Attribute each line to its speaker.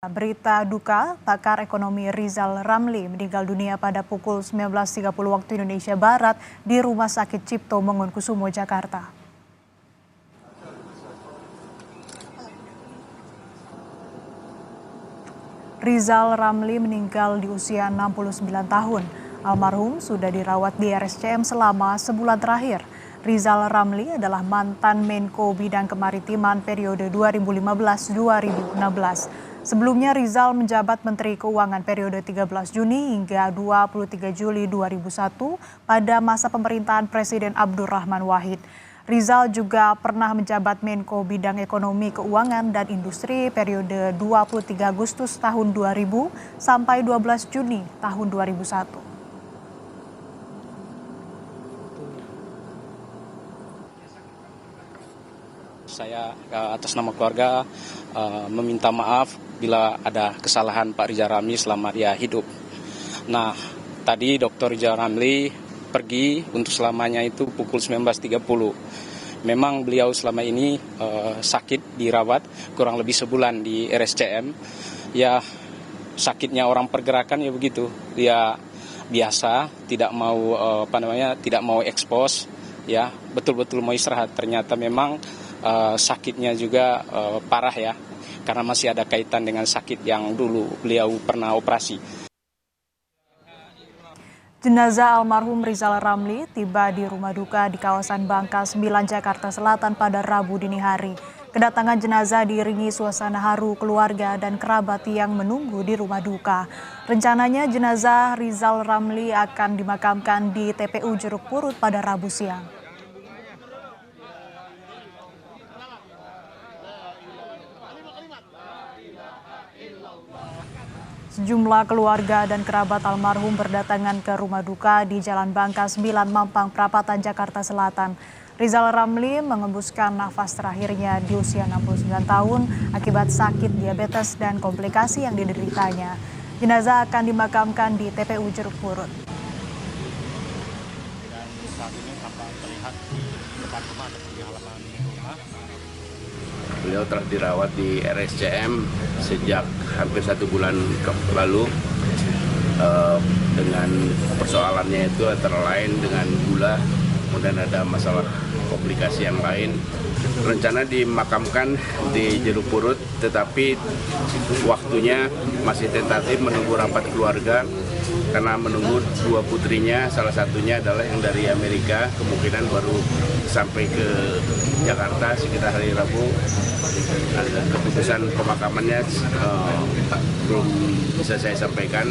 Speaker 1: Berita duka, pakar ekonomi Rizal Ramli meninggal dunia pada pukul 19.30 waktu Indonesia Barat di Rumah Sakit Cipto Mangunkusumo, Jakarta. Rizal Ramli meninggal di usia 69 tahun. Almarhum sudah dirawat di RSCM selama sebulan terakhir. Rizal Ramli adalah mantan Menko Bidang Kemaritiman periode 2015-2016. Sebelumnya Rizal menjabat Menteri Keuangan periode 13 Juni hingga 23 Juli 2001 pada masa pemerintahan Presiden Abdurrahman Wahid. Rizal juga pernah menjabat Menko Bidang Ekonomi, Keuangan, dan Industri periode 23 Agustus tahun 2000 sampai 12 Juni tahun 2001.
Speaker 2: Saya atas nama keluarga meminta maaf bila ada kesalahan Pak Rizal Ramli selama dia hidup. Nah, tadi Dr. Rizal Ramli pergi untuk selamanya itu pukul 19.30. Memang beliau selama ini sakit dirawat kurang lebih sebulan di RSCM. Ya, sakitnya orang pergerakan ya begitu. Dia biasa tidak mau tidak mau ekspos, ya, betul-betul mau istirahat. Ternyata memang sakitnya juga parah ya, karena masih ada kaitan dengan sakit yang dulu beliau pernah operasi.
Speaker 1: Jenazah almarhum Rizal Ramli tiba di rumah duka di kawasan Bangka 9, Jakarta Selatan pada Rabu dini hari. Kedatangan jenazah diiringi suasana haru keluarga dan kerabat yang menunggu di rumah duka. Rencananya jenazah Rizal Ramli akan dimakamkan di TPU Jeruk Purut pada Rabu siang. Sejumlah keluarga dan kerabat almarhum berdatangan ke rumah duka di Jalan Bangka 9, Mampang Perapatan, Jakarta Selatan. Rizal Ramli mengembuskan nafas terakhirnya di usia 69 tahun akibat sakit diabetes dan komplikasi yang dideritanya. Jenazah akan dimakamkan di TPU Jeruk Purut.
Speaker 3: Dan saat ini tampak terlihat di depan rumah atau di halaman rumah.
Speaker 4: Beliau telah dirawat di RSCM sejak hampir 1 bulan lalu dengan persoalannya itu antara lain dengan gula, kemudian ada masalah komplikasi yang lain. Rencana dimakamkan di Jeruk Purut, tetapi waktunya masih tentatif menunggu rapat keluarga karena menunggu 2 putrinya, salah satunya adalah yang dari Amerika, kemungkinan baru sampai ke Jakarta sekitar hari Rabu. Keputusan pemakamannya belum bisa saya sampaikan.